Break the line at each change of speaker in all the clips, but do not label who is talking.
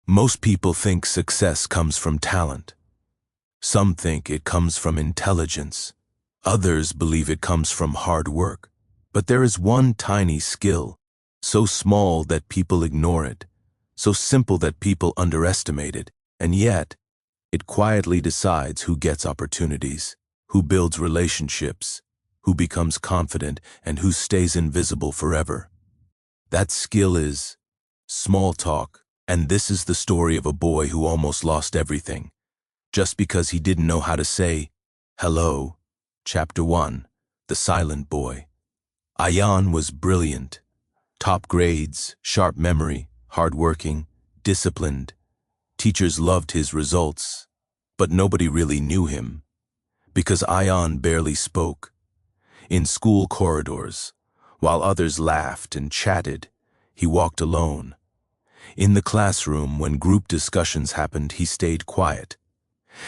Most people think success comes from talent. Some think it comes from intelligence. Others believe it comes from hard work. But there is one tiny skill, so small that people ignore it, so simple that people underestimate it, and yet it quietly decides who gets opportunities, who builds relationships, who becomes confident, and who stays invisible forever. That skill is small talk, and this is the story of a boy who almost lost everything, just because he didn't know how to say hello. Chapter 1. The Silent Boy. Ayan was brilliant. Top grades, sharp memory, hardworking, disciplined. Teachers loved his results, but nobody really knew him, because Ayan barely spoke. In school corridors, while others laughed and chatted, he walked alone. In the classroom, when group discussions happened, he stayed quiet.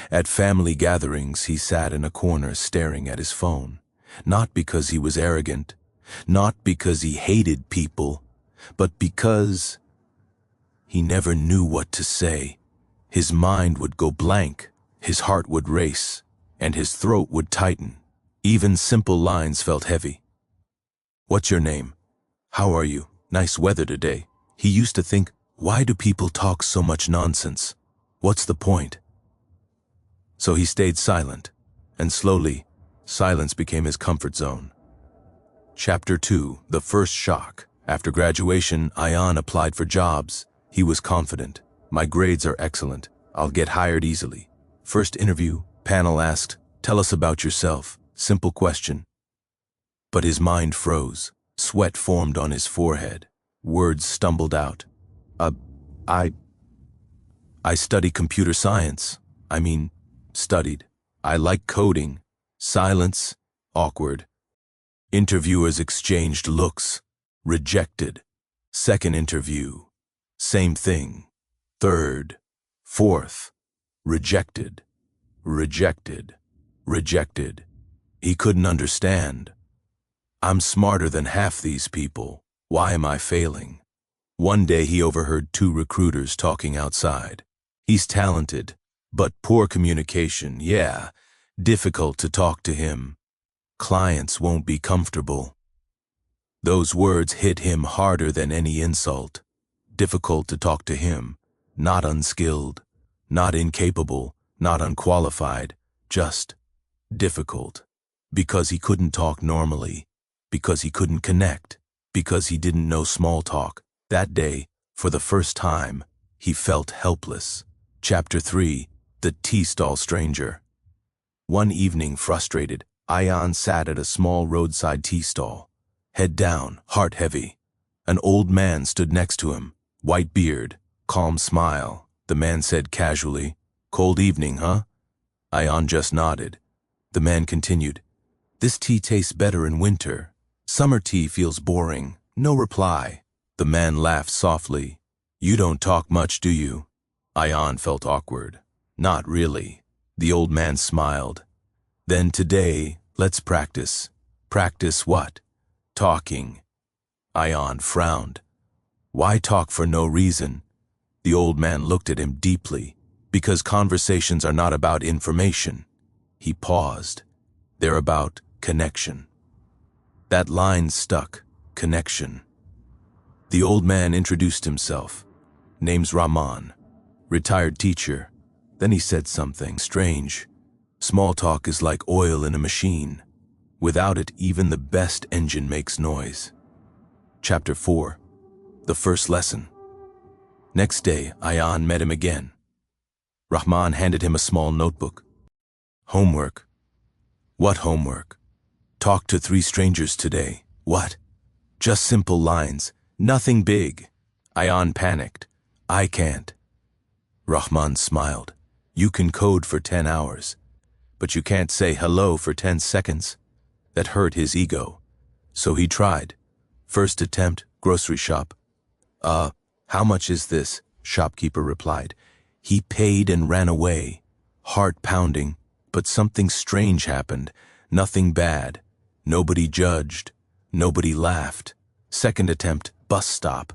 At family gatherings, he sat in a corner staring at his phone, not because he was arrogant, not because he hated people, but because he never knew what to say. His mind would go blank, his heart would race, and his throat would tighten. Even simple lines felt heavy. "What's your name? How are you? Nice weather today." He used to think, why do people talk so much nonsense? What's the point? So he stayed silent, and slowly, silence became his comfort zone. Chapter 2. The First Shock. After graduation, Ayan applied for jobs. He was confident. "My grades are excellent. I'll get hired easily." First interview, panel asked, "Tell us about yourself." Simple question. But his mind froze. Sweat formed on his forehead. Words stumbled out. I study computer science. Studied. I like coding." Silence. Awkward. Interviewers exchanged looks. Rejected. Second interview. Same thing. Third. Fourth. Rejected. Rejected. Rejected. He couldn't understand. "I'm smarter than half these people. Why am I failing?" One day he overheard two recruiters talking outside. "He's talented, but poor communication, yeah. Difficult to talk to him. Clients won't be comfortable." Those words hit him harder than any insult. Difficult to talk to him. Not unskilled, not incapable, not unqualified, just difficult. Because he couldn't talk normally, because he couldn't connect, because he didn't know small talk. That day, for the first time, he felt helpless. Chapter 3. The Tea Stall Stranger. One evening, frustrated, Ayan sat at a small roadside tea stall. Head down, heart heavy. An old man stood next to him, white beard, calm smile. The man said casually, "Cold evening, huh?" Ayan just nodded. The man continued, "This tea tastes better in winter. Summer tea feels boring." No reply. The man laughed softly. "You don't talk much, do you?" Ayan felt awkward. "Not really." The old man smiled. "Then today, let's practice." "Practice what?" "Talking." Ayan frowned. "Why talk for no reason?" The old man looked at him deeply. "Because conversations are not about information." He paused. "They're about connection." That line stuck. Connection. The old man introduced himself. "Name's Rahman. Retired teacher." Then he said something strange. "Small talk is like oil in a machine. Without it, even the best engine makes noise." Chapter 4. The First Lesson. Next day, Ayan met him again. Rahman handed him a small notebook. "Homework." "What homework?" "Talk to 3 strangers today." "What?" "Just simple lines. Nothing big." Ayan panicked. "I can't." Rahman smiled. "You can code for 10 hours, but you can't say hello for 10 seconds. That hurt his ego. So he tried. First attempt, grocery shop. How much is this?" Shopkeeper replied. He paid and ran away. Heart pounding, but something strange happened. Nothing bad. Nobody judged. Nobody laughed. Second attempt, bus stop.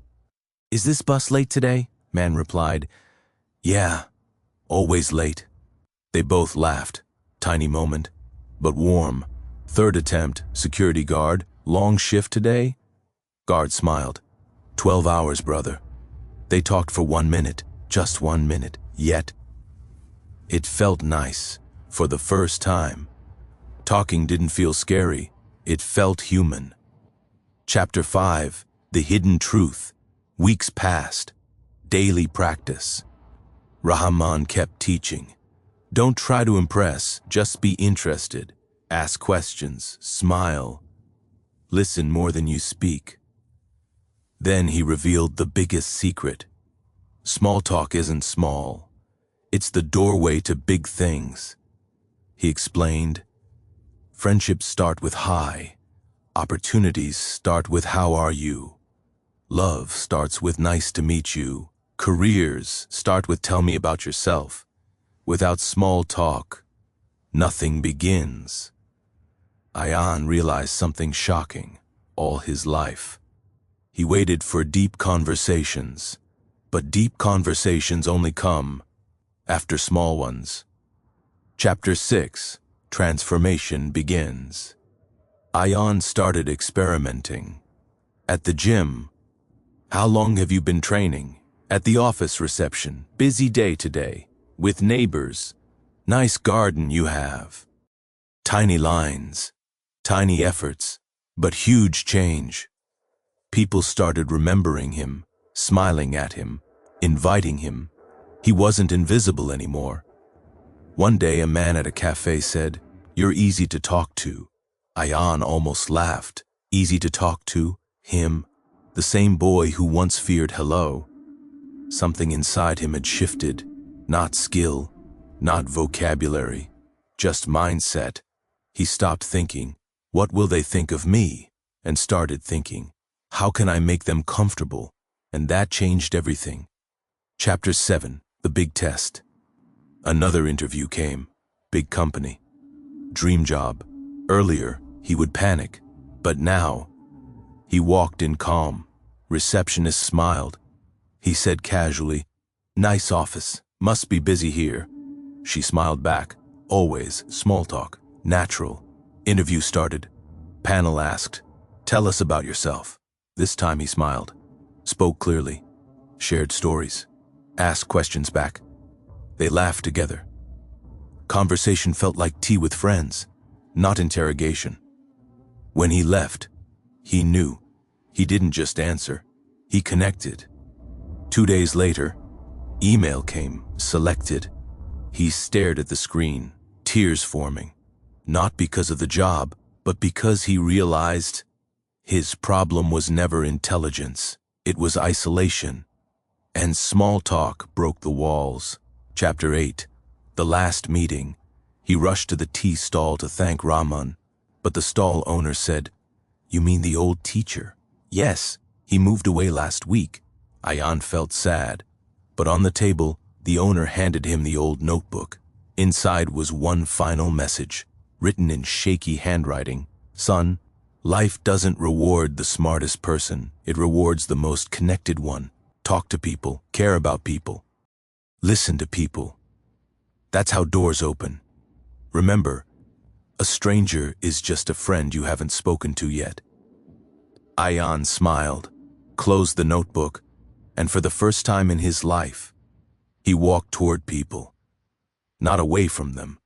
"Is this bus late today?" Man replied. Yeah, always late. They both laughed. Tiny moment, but warm. Third attempt, security guard. Long shift today? Guard smiled. 12 hours, brother. They talked for 1 minute, just 1 minute. Yet, it felt nice, for the first time. Talking didn't feel scary, it felt human. Chapter 5, The Hidden Truth. Weeks passed. Daily practice. Rahman kept teaching. Don't try to impress, just be interested. Ask questions, smile. Listen more than you speak. Then he revealed the biggest secret. Small talk isn't small. It's the doorway to big things. He explained, friendships start with hi. Opportunities start with how are you. Love starts with nice to meet you. Careers start with tell me about yourself. Without small talk, nothing begins. Ayan realized something shocking all his life. He waited for deep conversations, but deep conversations only come after small ones. Chapter 6, Transformation begins. Ayan started experimenting. At the gym, how long have you been training? At the office reception, busy day today. With neighbors, nice garden you have. Tiny lines, tiny efforts, but huge change. People started remembering him, smiling at him, inviting him. He wasn't invisible anymore. One day a man at a cafe said, "You're easy to talk to." Ayan almost laughed. Easy to talk to? Him? The same boy who once feared hello. Something inside him had shifted. Not skill, not vocabulary, just mindset. He stopped thinking, what will they think of me? And started thinking, how can I make them comfortable? And that changed everything. Chapter 7, The Big Test. Another interview came. Big company. Dream job. Earlier, he would panic, but now, he walked in calm. Receptionist smiled. He said casually, "Nice office. Must be busy here." She smiled back. Always small talk, natural. Interview started. Panel asked, "Tell us about yourself." This time he smiled, spoke clearly, shared stories, asked questions back. They laughed together. Conversation felt like tea with friends, not interrogation. When he left, he knew. He didn't just answer, he connected. 2 days later, email came, selected. He stared at the screen, tears forming. Not because of the job, but because he realized his problem was never intelligence. It was isolation. And small talk broke the walls. Chapter 8, The Last Meeting. He rushed to the tea stall to thank Rahman, but the stall owner said, "You mean the old teacher?" "Yes, he moved away last week." Ayan felt sad, but on the table, the owner handed him the old notebook. Inside was one final message, written in shaky handwriting. "Son, life doesn't reward the smartest person, it rewards the most connected one. Talk to people, care about people, listen to people. That's how doors open. Remember, a stranger is just a friend you haven't spoken to yet." Ayan smiled, closed the notebook, and for the first time in his life, he walked toward people, not away from them.